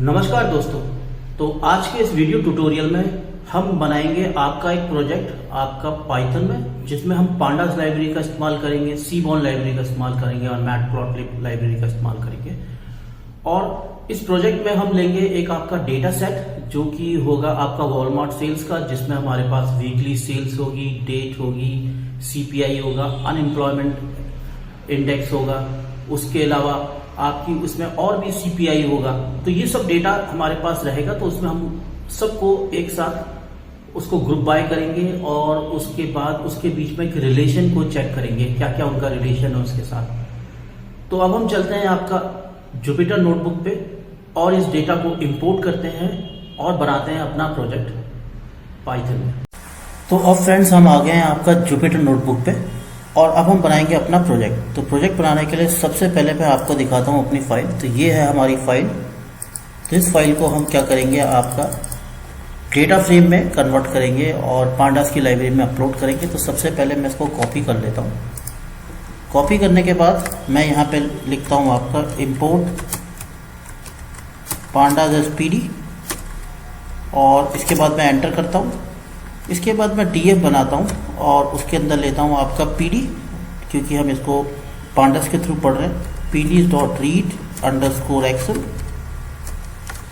नमस्कार दोस्तों। तो आज के इस वीडियो ट्यूटोरियल में हम बनाएंगे आपका एक प्रोजेक्ट आपका पाइथन में, जिसमें हम पांडास लाइब्रेरी का इस्तेमाल करेंगे, सीबॉर्न लाइब्रेरी का इस्तेमाल करेंगे और मैटप्लॉटलिब लाइब्रेरी का इस्तेमाल करेंगे। और इस प्रोजेक्ट में हम लेंगे एक आपका डेटा सेट जो कि होगा आपका वॉलमार्ट सेल्स का, जिसमें हमारे पास वीकली सेल्स होगी, डेट होगी, सीपीआई होगा, अनएम्प्लॉयमेंट इंडेक्स होगा, उसके अलावा आपकी उसमें और भी सीपीआई होगा। तो ये सब डेटा हमारे पास रहेगा। तो उसमें हम सबको एक साथ उसको ग्रुप बाय करेंगे और उसके बाद उसके बीच में एक रिलेशन को चेक करेंगे, क्या क्या उनका रिलेशन है उसके साथ। तो अब हम चलते हैं आपका जुपिटर नोटबुक पे और इस डेटा को इंपोर्ट करते हैं और बनाते हैं अपना प्रोजेक्ट पाइथन में। तो अब फ्रेंड्स हम आ गए हैं आपका जुपिटर नोटबुक पे और अब हम बनाएंगे अपना प्रोजेक्ट। तो प्रोजेक्ट बनाने के लिए सबसे पहले मैं आपको दिखाता हूँ अपनी फाइल। तो ये है हमारी फाइल। तो इस फाइल को हम क्या करेंगे, आपका डेटा फ्रेम में कन्वर्ट करेंगे और पांडास की लाइब्रेरी में अपलोड करेंगे। तो सबसे पहले मैं इसको कॉपी कर लेता हूँ। कॉपी करने के बाद मैं यहाँ पे लिखता हूँ आपका इम्पोर्ट पांडास एसपीडी और इसके बाद मैं एंटर करता हूँ। इसके बाद मैं डीएफ बनाता हूँ और उसके अंदर लेता हूँ आपका पीडी, क्योंकि हम इसको पांडास के थ्रू पढ़ रहे हैं। pd.read_excel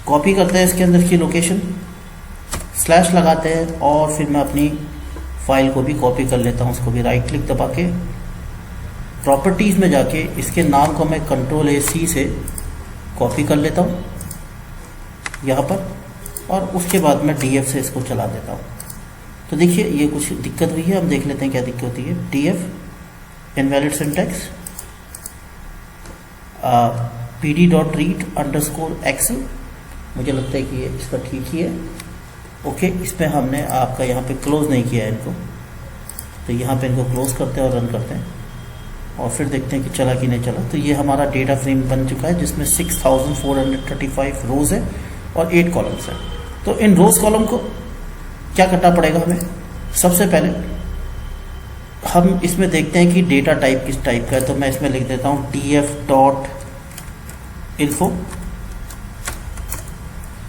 कॉपी करते हैं इसके अंदर की लोकेशन, स्लैश लगाते हैं और फिर मैं अपनी फाइल को भी कॉपी कर लेता हूँ। उसको भी राइट क्लिक दबा के प्रॉपर्टीज में जाके इसके नाम को मैं Ctrl+C से कॉपी कर लेता हूँ यहाँ पर और उसके बाद मैं डीएफ से इसको चला देता हूँ। तो देखिए ये कुछ दिक्कत हुई है, हम देख लेते हैं क्या दिक्कत होती है। df इनवैलिड सिंटैक्स pd.read_excel, मुझे लगता है कि ये इसका ठीक ही है। ओके, इसमें हमने आपका यहाँ पे क्लोज नहीं किया है इनको। तो यहाँ पे इनको क्लोज करते हैं और रन करते हैं और फिर देखते हैं कि चला कि नहीं चला। तो ये हमारा डेटा फ्रेम बन चुका है जिसमें 6435 रोज है और 8 कॉलम्स है। तो इन रोज कॉलम को क्या करना पड़ेगा हमें, सबसे पहले हम इसमें देखते हैं कि डेटा टाइप किस टाइप का है। तो मैं इसमें लिख देता हूँ df.info।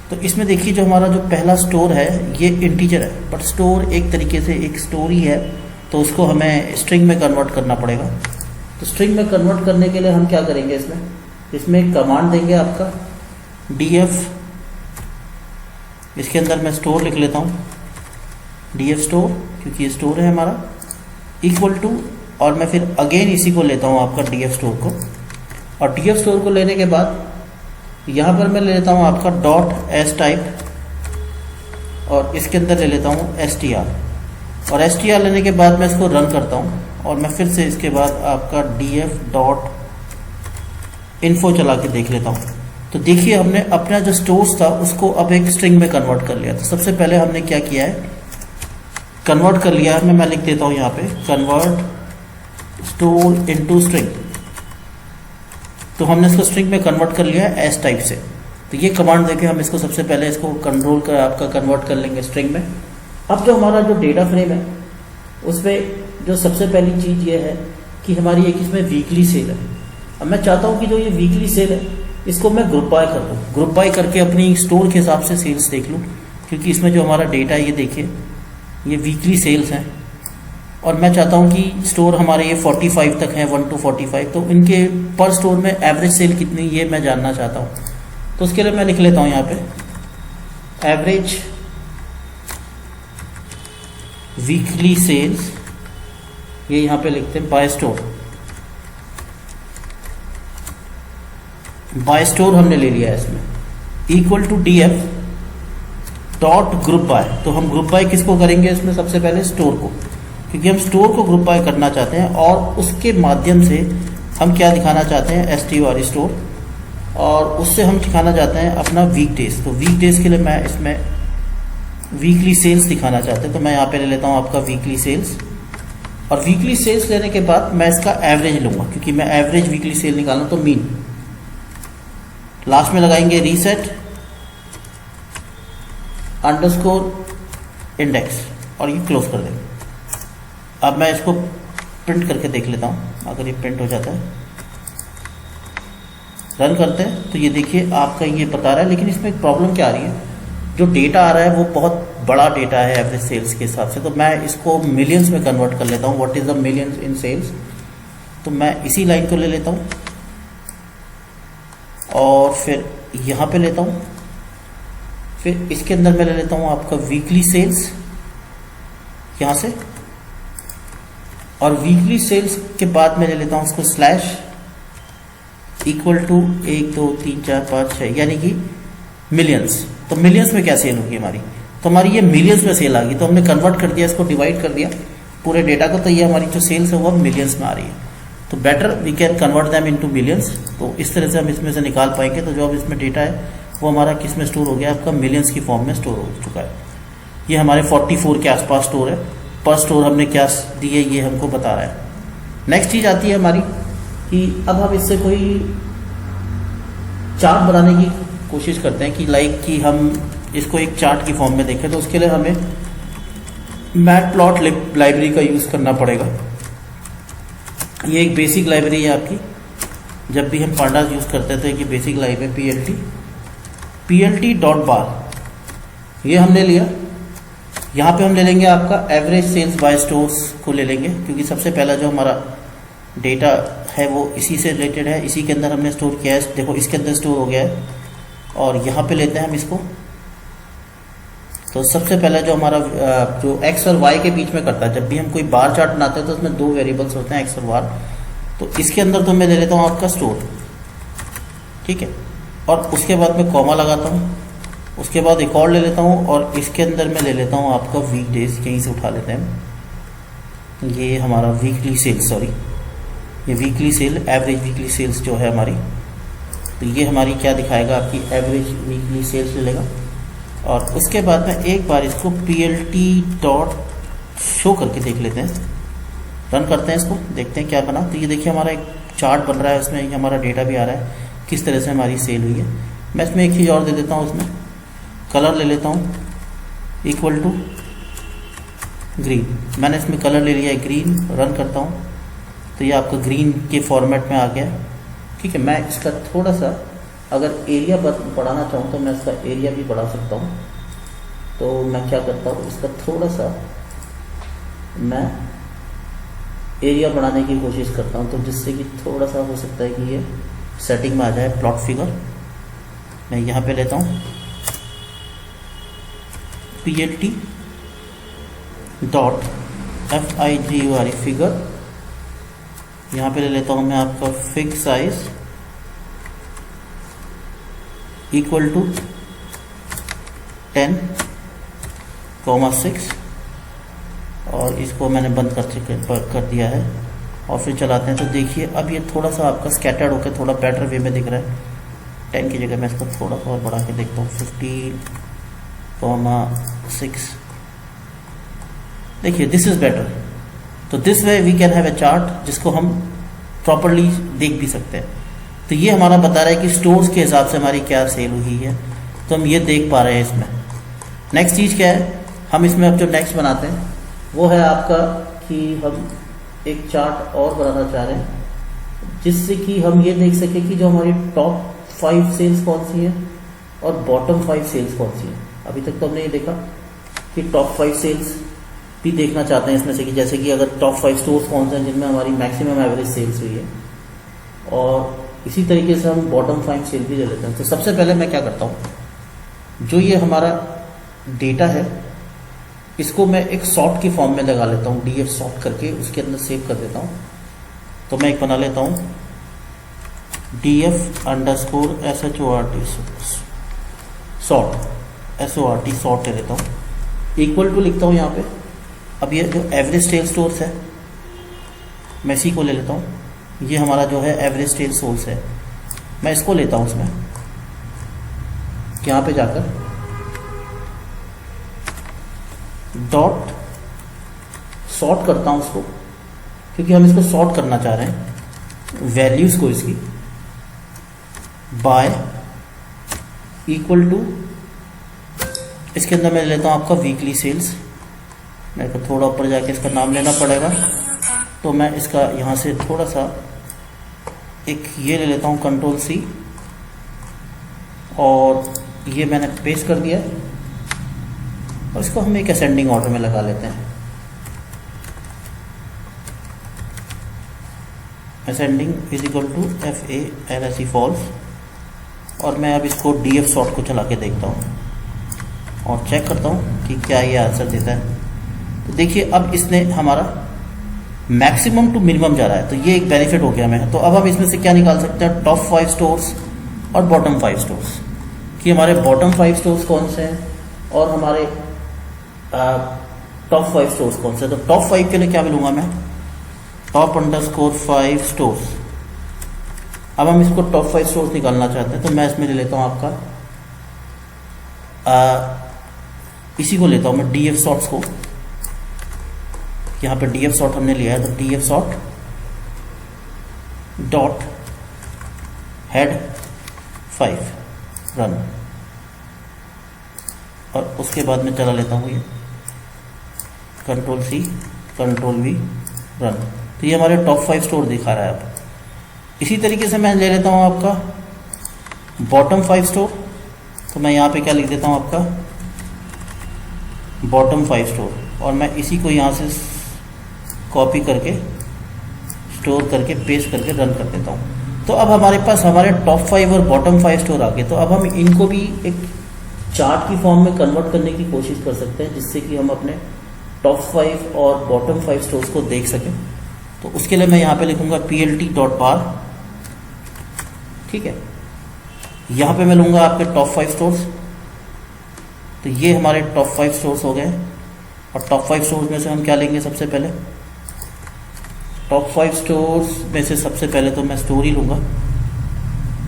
तो इसमें देखिए जो हमारा जो पहला स्टोर है ये इंटीजर है, बट स्टोर एक तरीके से एक स्टोर ही है, तो उसको हमें स्ट्रिंग में कन्वर्ट करना पड़ेगा। तो स्ट्रिंग में कन्वर्ट करने के लिए हम क्या करेंगे, इसमें एक कमांड देंगे आपका df, इसके अंदर मैं स्टोर लिख लेता हूँ, df स्टोर, क्योंकि ये स्टोर है हमारा, इक्वल टू, और मैं फिर अगेन इसी को लेता हूँ आपका df स्टोर को। और df स्टोर को लेने के बाद यहाँ पर मैं ले लेता हूँ आपका .s टाइप और इसके अंदर ले लेता हूँ str, और str लेने के बाद मैं इसको रन करता हूँ और मैं फिर से इसके बाद आपका df.info चला के देख लेता हूँ। तो देखिए हमने अपना जो स्टोर्स था उसको अब एक स्ट्रिंग में कन्वर्ट कर लिया। तो सबसे पहले हमने क्या किया है, कन्वर्ट कर लिया है। मैं लिख देता हूँ यहाँ पे कन्वर्ट स्टोर इनटू स्ट्रिंग। तो हमने इसको स्ट्रिंग में कन्वर्ट कर लिया है एस टाइप से। तो ये कमांड देके हम इसको सबसे पहले इसको कंट्रोल कर आपका कन्वर्ट कर लेंगे स्ट्रिंग में। अब जो हमारा जो डेटा फ्रेम है उसमें जो सबसे पहली चीज ये है कि हमारी एक इसमें वीकली सेल है। अब मैं चाहता हूँ कि जो ये वीकली सेल है इसको मैं ग्रुप बाय कर दूँ, ग्रुप बाय करके अपनी स्टोर के हिसाब से सेल्स देख लूँ, क्योंकि इसमें जो हमारा डेटा है ये देखिए ये वीकली सेल्स हैं और मैं चाहता हूं कि स्टोर हमारे ये 45 तक हैं, 1 to 45। तो इनके पर स्टोर में एवरेज सेल कितनी ये मैं जानना चाहता हूं। तो उसके लिए मैं लिख लेता हूं यहाँ पे एवरेज वीकली सेल्स, ये यहाँ पे लिखते हैं बाय स्टोर। बाय स्टोर हमने ले लिया है इसमें, equal to df dot group by. तो हम ग्रुप बाय किसको करेंगे इसमें, सबसे पहले स्टोर को, क्योंकि हम स्टोर को ग्रुप बाय करना चाहते हैं और उसके माध्यम से हम क्या दिखाना चाहते हैं, str स्टोर, और उससे हम दिखाना चाहते हैं अपना वीक डेज। तो वीक डेज के लिए मैं इसमें वीकली सेल्स दिखाना चाहते हैं। तो मैं यहाँ पे ले लेता हूँ आपका वीकली सेल्स, और वीकली सेल्स लेने के बाद मैं इसका एवरेज लूंगा, क्योंकि मैं एवरेज वीकली सेल निकालना। तो मीन लास्ट में लगाएंगे रीसेट अंडरस्कोर इंडेक्स और ये क्लोज कर देंगे। अब मैं इसको प्रिंट करके देख लेता हूँ, अगर ये प्रिंट हो जाता है रन करते हैं तो ये देखिए आपका ये बता रहा है, लेकिन इसमें एक प्रॉब्लम क्या आ रही है, जो डेटा आ रहा है वो बहुत बड़ा डेटा है एवरेज सेल्स के हिसाब से। तो मैं इसको मिलियंस में कन्वर्ट कर लेता हूँ। What is the millions in sales, तो मैं इसी लाइन को ले लेता हूँ और फिर यहाँ पे लेता हूँ, फिर इसके अंदर मैं ले लेता हूँ आपका वीकली सेल्स यहाँ से, और वीकली सेल्स के बाद मैं ले लेता हूँ उसको स्लैश इक्वल टू 1 2 3 4 5 6 यानी कि मिलियंस। तो मिलियंस में क्या सेल होगी हमारी, तो हमारी ये मिलियंस में सेल आ गई। तो हमने कन्वर्ट कर दिया, इसको डिवाइड कर दिया पूरे डेटा को, तो ये हमारी जो सेल्स है वो मिलियंस में आ रही है। तो better we can convert them into millions. तो इस तरह से हम इसमें से निकाल पाएंगे। तो जो अब इसमें डेटा है वो हमारा किस में स्टोर हो गया, आपका मिलियंस की फॉर्म में स्टोर हो चुका है। ये हमारे 44 के आसपास स्टोर है। पर स्टोर हमने क्या दी है ये हमको बता रहा है। नेक्स्ट चीज आती है हमारी कि अब हम इससे कोई चार्ट बनाने की कोशिश करते हैं कि लाइक कि हम इसको एक चार्ट की फॉर्म में देखें। तो उसके लिए हमें मैटप्लॉट लाइब्रेरी का यूज करना पड़ेगा। ये एक बेसिक लाइब्रेरी है आपकी, जब भी हम पांडास यूज करते थे कि बेसिक लाइब्रेरी plt.bar ये हमने लिया। यहाँ पे हम ले लेंगे आपका एवरेज सेल्स बाय स्टोर्स को ले लेंगे, क्योंकि सबसे पहला जो हमारा डेटा है वो इसी से रिलेटेड है, इसी के अंदर हमने स्टोर किया है। देखो इसके अंदर स्टोर हो गया है और यहाँ पे लेते हैं हम इसको। तो सबसे पहला जो हमारा जो एक्स और वाई के बीच में करता है, जब भी हम कोई बार चार्ट बनाते हैं तो उसमें 2 वेरिएबल्स होते हैं एक्स और वार। तो इसके अंदर तो मैं ले लेता हूँ आपका स्टोर, ठीक है, और उसके बाद मैं कॉमा लगाता हूँ, उसके बाद एक और ले लेता हूँ और इसके अंदर मैं ले लेता हूँ आपका वीक डेज, यहीं से उठा लेते हैं। ये हमारा वीकली सेल्स, सॉरी ये weekly sale, average weekly sales जो है हमारी, तो ये हमारी क्या दिखाएगा, आपकी एवरेज वीकली सेल्स ले लेगा। और उसके बाद में एक बार इसको plt.show करके देख लेते हैं, रन करते हैं इसको, देखते हैं क्या बना। तो ये देखिए हमारा एक चार्ट बन रहा है, उसमें हमारा डेटा भी आ रहा है किस तरह से हमारी सेल हुई है। मैं इसमें एक चीज़ और दे देता हूँ, उसमें कलर ले लेता हूँ इक्वल टू ग्रीन। मैंने इसमें कलर ले लिया है ग्रीन, रन करता हूँ तो ये आपका ग्रीन के फॉर्मेट में आ गया, ठीक है। मैं इसका थोड़ा सा अगर एरिया बढ़ाना चाहूँ तो मैं इसका एरिया भी बढ़ा सकता हूँ। तो मैं क्या करता हूँ, इसका थोड़ा सा मैं एरिया बढ़ाने की कोशिश करता हूँ, तो जिससे कि थोड़ा सा हो सकता है कि ये सेटिंग में आ जाए। प्लॉट फिगर मैं यहाँ पे लेता हूँ plt.figure फिगर, यहाँ पे ले लेता हूँ मैं आपका फिक्स साइज इक्वल टू 10,6 और इसको मैंने बंद कर दिया है और फिर चलाते हैं। तो देखिए अब ये थोड़ा सा आपका स्कैटर्ड होकर थोड़ा बेटर वे में दिख रहा है। 10 की जगह मैं इसको थोड़ा सा और बढ़ा के देखता हूँ, 15,6। देखिए दिस इज बेटर। तो this way we can have a chart जिसको हम प्रॉपरली देख भी सकते हैं। तो ये हमारा बता रहा है कि स्टोर्स के हिसाब से हमारी क्या सेल हुई है, तो हम ये देख पा रहे हैं इसमें। नेक्स्ट चीज़ क्या है, हम इसमें अब जो नेक्स्ट बनाते हैं वो है आपका कि हम एक चार्ट और बनाना चाह रहे हैं जिससे कि हम ये देख सके कि जो हमारी टॉप 5 सेल्स कौन सी है और बॉटम 5 सेल्स कौन सी है। अभी तक तो हमने ये देखा कि टॉप 5 सेल्स भी देखना चाहते हैं इसमें से, कि जैसे कि अगर टॉप 5 स्टोर्स कौन से हैं जिनमें हमारी मैक्सिमम एवरेज सेल्स हुई है, और इसी तरीके से हम बॉटम 5 सेल भी ले लेते हैं। तो सबसे पहले मैं क्या करता हूँ, जो ये हमारा डेटा है इसको मैं एक सॉर्ट की फॉर्म में लगा लेता हूँ, df सॉर्ट करके उसके अंदर सेव कर देता हूँ। तो मैं एक बना लेता हूँ df_short सॉर्ट, SORT सॉर्ट ले लेता हूँ, इक्वल टू लिखता हूँ यहाँ पे। अब ये जो एवरेज सेल स्टोर्स है मैं इसी को ले लेता हूँ। ये हमारा जो है एवरेज सेल सोर्स है, मैं इसको लेता हूँ उसमें, यहाँ पे जाकर डॉट सॉर्ट करता हूँ उसको, क्योंकि हम इसको सॉर्ट करना चाह रहे हैं वैल्यूज को इसकी, बाय इक्वल टू इसके अंदर मैं लेता हूँ आपका वीकली सेल्स। मेरे को थोड़ा ऊपर जाके इसका नाम लेना पड़ेगा, तो मैं इसका यहाँ से थोड़ा सा एक ये ले लेता हूँ Ctrl+C और ये मैंने पेस्ट कर दिया और इसको हम एक असेंडिंग ऑर्डर में लगा लेते हैं। Ascending is equal to FALSE false. और मैं अब इसको DF सॉर्ट को चला के देखता हूँ और चेक करता हूँ कि क्या ये आंसर देता है। तो देखिए अब इसने हमारा मैक्सिमम टू मिनिमम जा रहा है, तो ये एक बेनिफिट हो गया हमें। तो अब हम इसमें से क्या निकाल सकते हैं, टॉप 5 स्टोर्स और बॉटम 5 स्टोर्स, कि हमारे बॉटम 5 स्टोर्स कौन से हैं और हमारे टॉप 5 स्टोर्स कौन से हैं। तो टॉप 5 के लिए क्या मिलूंगा मैं, top_5 स्टोर्स। अब हम इसको टॉप 5 स्टोर्स निकालना चाहते हैं, तो मैं इसमें ले लेता हूं आपका इसी को लेता हूं मैं, DF सॉर्ट्स को। यहां पे DF सॉर्ट हमने लिया है, तो DF sort dot head 5 run, और उसके बाद में चला लेता हूं ये Ctrl+C Ctrl+V रन। तो ये हमारे टॉप 5 स्टोर दिखा रहा है। अब इसी तरीके से मैं ले लेता हूं आपका बॉटम 5 स्टोर। तो मैं यहाँ पे क्या लिख देता हूं, आपका बॉटम 5 स्टोर, और मैं इसी को यहाँ से कॉपी करके स्टोर करके पेस्ट करके रन कर देता हूँ। तो अब हमारे पास हमारे टॉप 5 और बॉटम 5 स्टोर आ गए। तो अब हम इनको भी एक चार्ट की फॉर्म में कन्वर्ट करने की कोशिश कर सकते हैं, जिससे कि हम अपने टॉप 5 और बॉटम 5 स्टोर्स को देख सकें। तो उसके लिए मैं यहाँ पे लिखूंगा PLT.bar, ठीक है। यहाँ पे मैं लूंगा आपके टॉप 5 स्टोर्स। तो ये हमारे टॉप 5 स्टोर्स हो गए, और टॉप 5 स्टोर्स में से हम क्या लेंगे, सबसे पहले टॉप 5 स्टोर्स में से सबसे पहले तो मैं स्टोर ही लूंगा,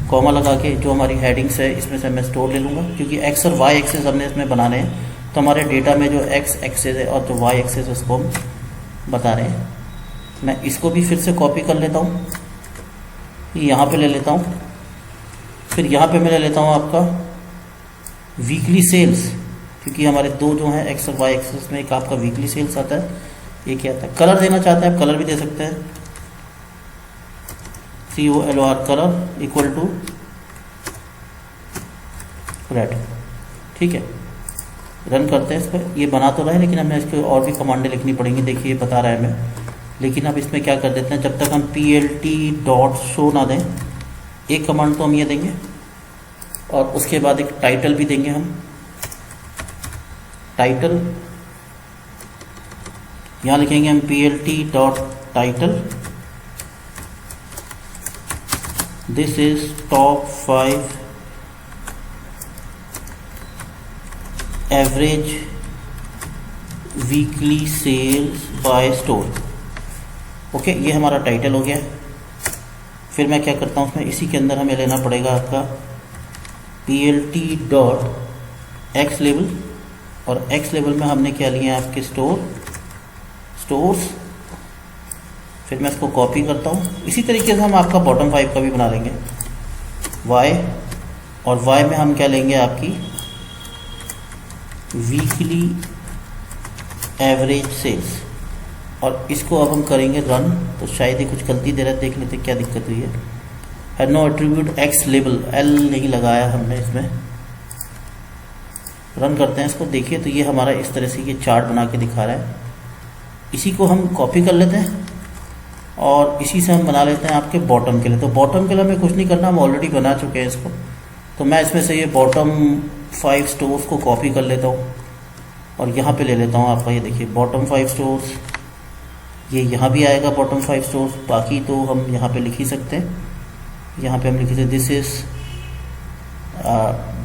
कॉमा लगा के। जो हमारी हेडिंग्स है इसमें से मैं स्टोर ले लूंगा, क्योंकि एक्स और वाई एक्सेस हमने इसमें बनाने हैं। तो हमारे डेटा में जो एक्स एक्सेस है और जो वाई एक्सेस है उसको हम बता रहे हैं। मैं इसको भी फिर से कॉपी कर लेता हूँ, यहाँ पे ले लेता हूँ। फिर यहाँ पे मैं ले लेता हूँ आपका वीकली सेल्स, क्योंकि हमारे दो जो हैं एक्स और वाई एक्सेस में, एक आपका वीकली सेल्स आता है, एक क्या आता है। कलर देना चाहते हैं आप, कलर भी दे सकते हैं, COLOR colour equal to red, ठीक है। रन करते हैं इस पर। ये बना तो रहा है, लेकिन हमें इसको और भी कमांडें लिखनी पड़ेंगी। देखिए ये बता रहा है हमें, लेकिन अब इसमें क्या कर देते हैं, जब तक हम PLT.show ना दें, एक कमांड तो हम ये देंगे, और उसके बाद एक टाइटल भी देंगे हम। टाइटल यहाँ लिखेंगे हम PLT.title, this is top 5 average weekly sales by store. Okay, ये हमारा टाइटल हो गया। फिर मैं क्या करता हूँ, उसमें इसी के अंदर हमें लेना पड़ेगा आपका PLT.x लेवल, और x लेवल में हमने क्या लिया है आपके स्टोर्स। फिर मैं इसको कॉपी करता हूँ। इसी तरीके से हम आपका बॉटम 5 का भी बना लेंगे, y, और y में हम क्या लेंगे, आपकी वीकली एवरेज सेल्स, और इसको अब हम करेंगे रन। तो शायद ही कुछ गलती दे रहा है, देख लेते क्या दिक्कत हुई है। No attribute X label, L नहीं लगाया हमने इसमें। रन करते हैं इसको। देखिए तो ये हमारा इस तरह से ये चार्ट बना के दिखा रहा है। इसी को हम कॉपी कर लेते हैं और इसी से हम बना लेते हैं आपके बॉटम के लिए। तो बॉटम के लिए हमें कुछ नहीं करना, हम ऑलरेडी बना चुके हैं इसको। तो मैं इसमें से ये बॉटम 5 स्टोर्स को कॉपी कर लेता हूँ और यहाँ पे ले लेता हूँ आपका, ये देखिए बॉटम 5 स्टोर्स, ये यहाँ भी आएगा बॉटम 5 स्टोर्स। बाकी तो हम यहाँ पे लिख ही सकते हैं। यहाँ पे हम लिख सकते this is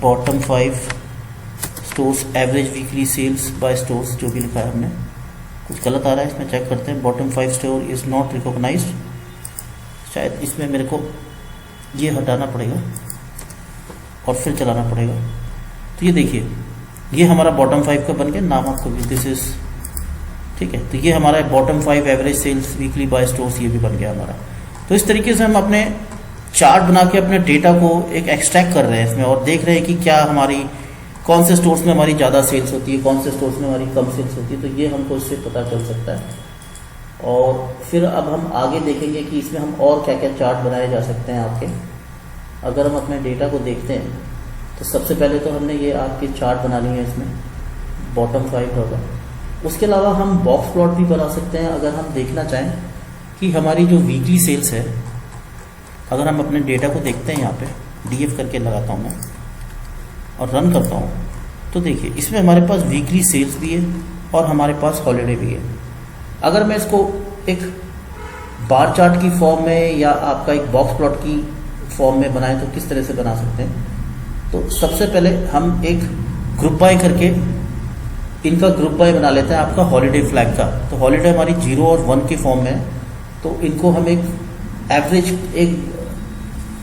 bottom 5 stores average weekly sales by stores, जो भी लिखा है हमने। कुछ गलत आ रहा है इसमें, चेक करते हैं। Bottom 5 store is not recognised, शायद इसमें मेरे को ये हटाना पड़ेगा और फिर चलाना पड़ेगा। तो ये देखिए ये हमारा बॉटम 5 का बन गया। नाम आपको दिस इज, ठीक है। तो ये हमारा bottom 5 average sales weekly by stores, ये भी बन गया हमारा। तो इस तरीके से हम अपने चार्ट बना के अपने डेटा को एक एक्सट्रैक्ट कर रहे हैं इसमें, और देख रहे हैं कि क्या हमारी कौन से स्टोर्स में हमारी ज़्यादा सेल्स होती है, कौन से स्टोर्स में हमारी कम सेल्स होती है। तो ये हमको इससे पता चल सकता है। और फिर अब हम आगे देखेंगे कि इसमें हम और क्या क्या चार्ट बनाए जा सकते हैं आपके। अगर हम अपने डेटा को देखते हैं तो सबसे पहले तो हमने ये आपकी चार्ट बनानी है इसमें बॉटम 5 होगा। उसके अलावा हम बॉक्स प्लॉट भी बना सकते हैं अगर हम देखना चाहें कि हमारी जो वीकली सेल्स है, अगर हम अपने डेटा को देखते हैं यहाँ पे DF करके लगाता हूँ मैं और रन करता हूँ, तो देखिए इसमें हमारे पास वीकली सेल्स भी है और हमारे पास हॉलीडे भी है। अगर मैं इसको एक बार चार्ट की फॉर्म में या आपका एक बॉक्स प्लॉट की फॉर्म में बनाएं तो किस तरह से बना सकते हैं। तो सबसे पहले हम एक ग्रुप बाय करके इनका ग्रुप बाय बना लेते हैं आपका हॉलीडे फ्लैग का। तो हॉलीडे हमारी 0 और 1 की फॉर्म में है, तो इनको हम एक एवरेज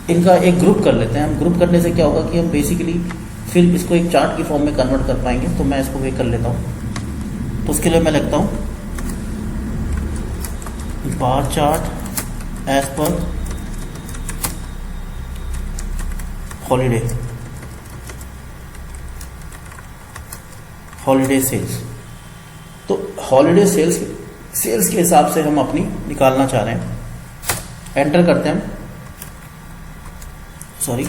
इनका एक ग्रुप कर लेते हैं। हम ग्रुप करने से क्या होगा कि हम बेसिकली फिर इसको एक चार्ट की फॉर्म में कन्वर्ट कर पाएंगे। तो मैं इसको वे कर लेता हूँ। तो उसके लिए मैं लिखता हूँ bar chart as per holiday sales. तो हॉलीडे सेल्स के हिसाब से हम अपनी निकालना चाह रहे हैं। एंटर करते हैं, सॉरी,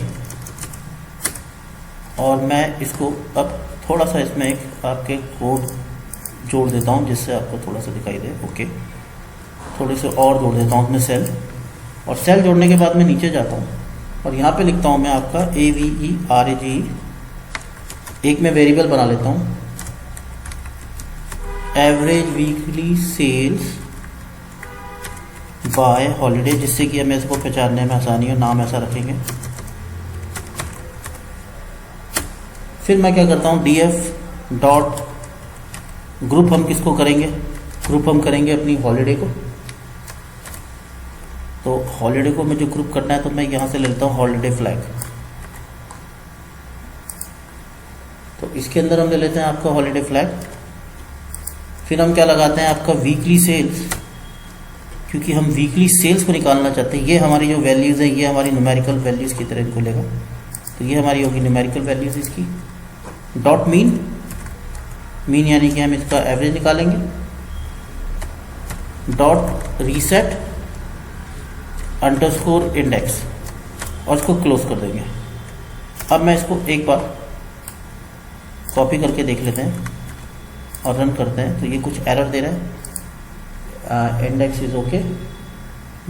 और मैं इसको अब थोड़ा सा इसमें एक आपके कोड जोड़ देता हूँ जिससे आपको थोड़ा सा दिखाई दे। ओके, थोड़े से और जोड़ देता हूँ अपने सेल, और सेल जोड़ने के बाद मैं नीचे जाता हूँ और यहाँ पे लिखता हूँ मैं आपका AVERAGE। एक मैं वेरिएबल बना लेता हूँ average weekly sales by holiday, जिससे कि हमें इसको पहचानने में आसानी हो। नाम ऐसा रखेंगे। फिर मैं क्या करता हूँ DF डॉट ग्रुप, हम किसको करेंगे, ग्रुप हम करेंगे अपनी हॉलीडे को। तो हॉलीडे को मुझे ग्रुप करना है तो मैं यहाँ से ले लेता हूँ हॉलीडे फ्लैग। तो इसके अंदर हम ले लेते हैं आपका हॉलीडे फ्लैग। फिर हम क्या लगाते हैं आपका वीकली सेल्स, क्योंकि हम वीकली सेल्स को निकालना चाहते हैं। ये हमारी जो वैल्यूज़ हैं ये हमारी न्यूमेरिकल वैल्यूज़ की तरह इनको लेगा। तो ये हमारी होगी न्यूमेरिकल वैल्यूज़ इसकी। डॉट मीन यानी कि हम इसका एवरेज निकालेंगे। डॉट रीसेट अंडरस्कोर इंडेक्स, और इसको क्लोज कर देंगे। अब मैं इसको एक बार कॉपी करके देख लेते हैं और रन करते हैं। तो ये कुछ एरर दे रहा है। Index is okay,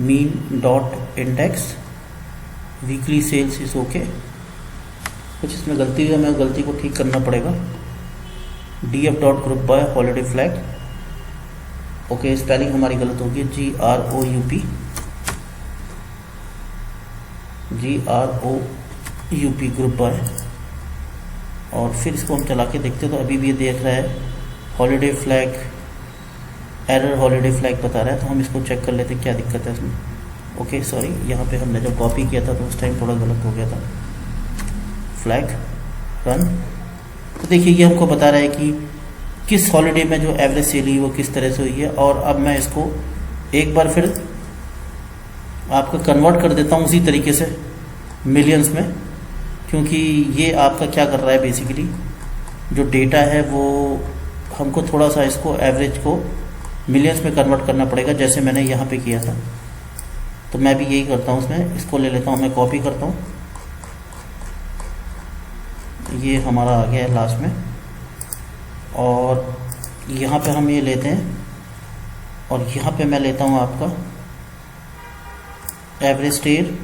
mean dot index, weekly sales is okay. कुछ इसमें गलती है, मैं गलती को ठीक करना पड़ेगा। DF dot group bye holiday flag. Okay, spelling हमारी गलत होगी, GROUP ग्रुप बाय। और फिर इसको हम चला के देखते हैं तो अभी भी ये देख रहा है holiday flag error, holiday flag बता रहा है। तो हम इसको चेक कर लेते हैं क्या दिक्कत है इसमें। ओके, सॉरी, यहाँ पे हमने जब कॉपी किया था तो उस टाइम थोड़ा गलत हो गया था। Flag run. तो देखिए ये हमको बता रहा है कि किस हॉलीडे में जो एवरेज सेल हुई वो किस तरह से हुई है। और अब मैं इसको एक बार फिर आपका कन्वर्ट कर देता हूँ उसी तरीके से मिलियंस में, क्योंकि ये आपका क्या कर रहा है बेसिकली जो डेटा है वो हमको थोड़ा सा इसको एवरेज को मिलियंस में कन्वर्ट करना पड़ेगा, जैसे मैंने यहाँ पे किया था। तो मैं भी यही करता हूँ, उसमें इसको ले लेता हूँ, मैं कॉपी करता हूँ। ये हमारा आ गया है लास्ट में, और यहाँ पे हम ये लेते हैं और यहाँ पे मैं लेता हूँ आपका एवरेज टेल,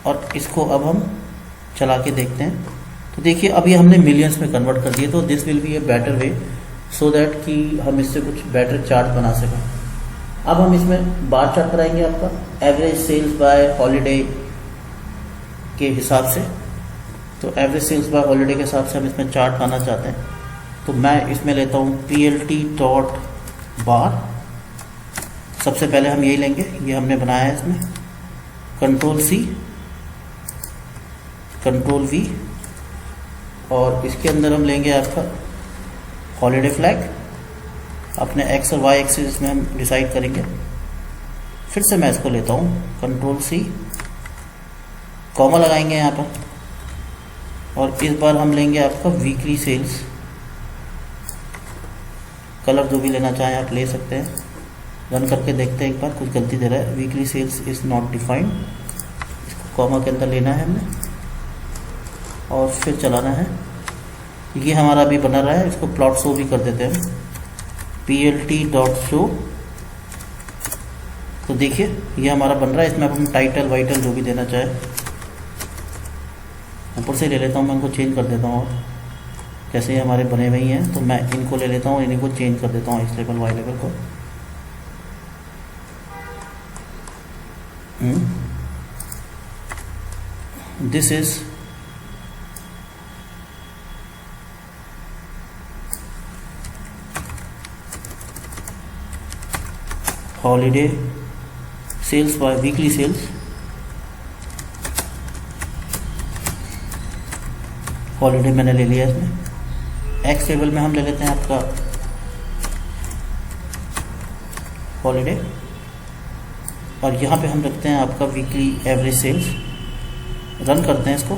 और इसको अब हम चला के देखते हैं। तो देखिए अभी हमने मिलियंस में कन्वर्ट कर दिए। तो this will be a better way so that कि हम इससे कुछ बेटर चार्ट बना सकें। अब हम इसमें बार चार्ट कराएंगे आपका एवरेज सेल्स बाय हॉलीडे के हिसाब से। तो एवरेज सेल्स बाय हॉलीडे के हिसाब से हम इसमें चार्ट पाना चाहते हैं। तो मैं इसमें लेता हूँ PLT डॉट बार। सबसे पहले हम यही लेंगे, ये हमने बनाया है इसमें, Ctrl+C Ctrl+V, और इसके अंदर हम लेंगे आपका हॉलीडे फ्लैग। अपने X और Y एक्सिस इसमें हम डिसाइड करेंगे। फिर से मैं इसको लेता हूँ Ctrl+C, कॉमा लगाएंगे यहाँ पर, और इस बार हम लेंगे आपका वीकली सेल्स। कलर जो भी लेना चाहें आप ले सकते हैं। रन करके देखते हैं एक बार, कुछ गलती दे रहा है। Weekly sales is not defined, इसको कॉमा के अंदर लेना है हमने। और फिर चलाना है। ये हमारा अभी बना रहा है, इसको प्लॉट शो भी कर देते हैं, plt.show। तो देखिए ये हमारा बन रहा है। इसमें अब हम टाइटल वाइटल जो भी देना चाहे, ऊपर से ले लेता हूँ मैं, इनको चेंज कर देता हूँ। और कैसे ये हमारे बने हुए ही हैं, तो मैं इनको ले लेता हूँ, इनको चेंज कर देता हूँ, इस लेवल वाई लेवल को। This is holiday sales by weekly sales, holiday मैंने ले लिया। इसमें एक्स लेवल में हम ले लेते हैं आपका हॉलीडे, और यहाँ पे हम रखते हैं आपका वीकली एवरेज सेल्स। रन करते हैं इसको,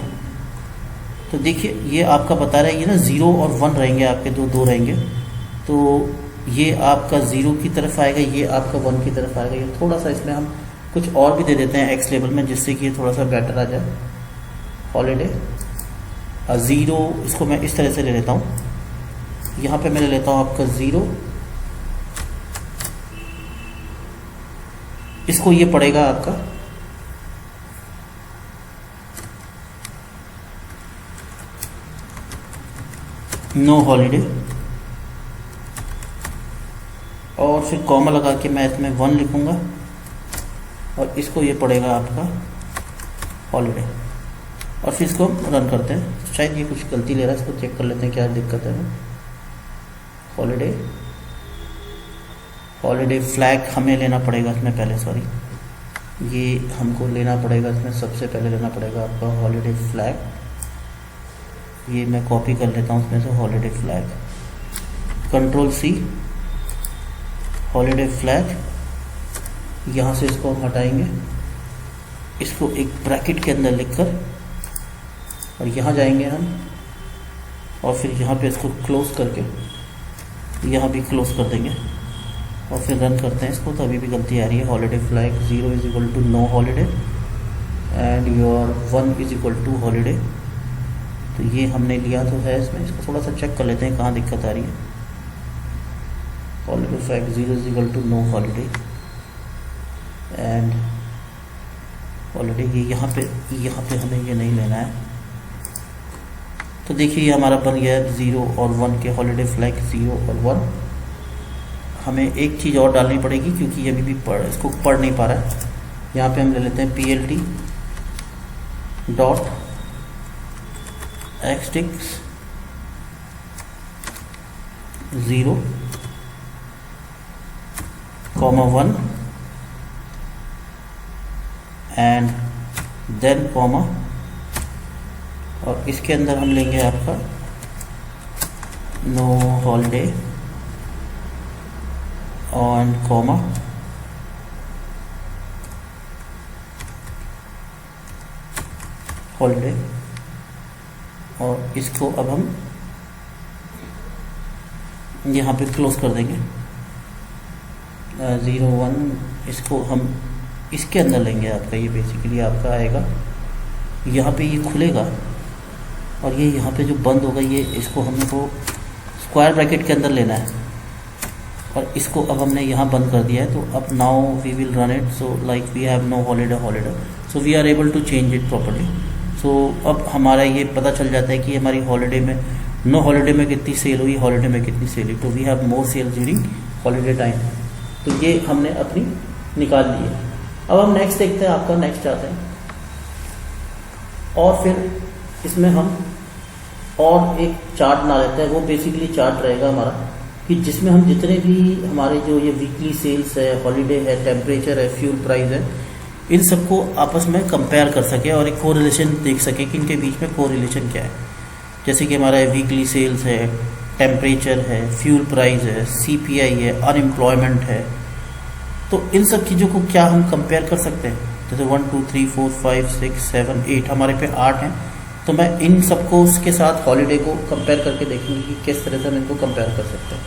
तो देखिए ये आपका बता रहा है, ये ना 0 और 1 रहेंगे आपके, दो रहेंगे। तो ये आपका 0 की तरफ आएगा, ये आपका 1 की तरफ आएगा। ये थोड़ा सा इसमें हम कुछ और भी दे देते हैं एक्स लेवल में, जिससे कि ये थोड़ा सा बेटर आ जाए। हॉलीडे 0, इसको मैं इस तरह से ले लेता हूँ। यहाँ पे मैं ले लेता हूँ आपका 0, इसको ये पड़ेगा आपका नो हॉलीडे, और फिर कॉमा लगा के मैं इसमें 1 लिखूंगा, और इसको ये पड़ेगा आपका हॉलीडे। और फिर इसको रन करते हैं। शायद ये कुछ गलती ले रहा है, इसको चेक कर लेते हैं क्या दिक्कत है। हॉलीडे फ्लैग हमें लेना पड़ेगा इसमें पहले, सॉरी, ये हमको लेना पड़ेगा इसमें, सबसे पहले लेना पड़ेगा आपका हॉलीडे फ्लैग। ये मैं कॉपी कर लेता हूँ इसमें से, holiday flag, Ctrl+C, holiday flag. यहाँ से इसको हम हटाएंगे, इसको एक ब्रैकेट के अंदर लिखकर, और यहाँ जाएंगे हम, और फिर यहाँ पे इसको क्लोज करके यहाँ भी क्लोज कर देंगे, और फिर रन करते हैं इसको। तो अभी भी गलती आ रही है। Holiday flag 0 = no holiday and your 1 = holiday. तो ये हमने लिया तो है इसमें, इसको थोड़ा सा चेक कर लेते हैं कहाँ दिक्कत आ रही है। Holiday flag 0 = no holiday and holiday, ये यहाँ पे हमें ये नहीं लेना है। तो देखिए ये हमारा बन गया 0 और 1 के हॉलीडे फ्लैग 0 और 1। हमें एक चीज़ और डालनी पड़ेगी, क्योंकि ये अभी भी इसको पढ़ नहीं पा रहा है। यहाँ पे हम ले लेते हैं plt.xtics 0, 1 एंड देन कॉमा, और इसके अंदर हम लेंगे आपका no holiday on comma, holiday, और इसको अब हम यहाँ पे क्लोज कर देंगे। 0 1 इसको हम इसके अंदर लेंगे आपका, ये बेसिकली आपका आएगा, यहाँ पे ये खुलेगा, और ये यहाँ पे जो बंद होगा, ये इसको हमको स्क्वायर ब्रैकेट के अंदर लेना है, और इसको अब हमने यहाँ बंद कर दिया है। तो अब now we will run it, so like we have no holiday, so we are able to change it properly. So अब हमारा ये पता चल जाता है कि हमारी हॉलीडे में, नो हॉलीडे में कितनी सेल हुई, हॉलीडे में कितनी सेल हुई। तो we have more sale during holiday time. तो ये हमने अपनी निकाल ली है। अब हम नेक्स्ट देखते हैं, आपका नेक्स्ट आते हैं, और फिर इसमें हम और एक चार्ट बना लेते हैं। वो बेसिकली चार्ट रहेगा हमारा, कि जिसमें हम जितने भी हमारे जो ये वीकली सेल्स है, हॉलीडे है, टेम्परेचर है, फ्यूल प्राइस है, इन सबको आपस में कंपेयर कर सके और एक कोरिलेशन देख सके कि इनके बीच में कोरिलेशन क्या है। जैसे कि हमारा वीकली सेल्स है, टेम्परेचर है, फ्यूल प्राइस है, CPI है, अनएम्प्लॉयमेंट है। तो इन सब चीज़ों को क्या हम कंपेयर कर सकते हैं। जैसे 1 2 3 4 5 6 7 8 हमारे पे 8 हैं, तो मैं इन सबको उसके साथ हॉलीडे को कंपेयर करके देखेंगे कि किस तरह से हम इनको कंपेयर कर सकते हैं।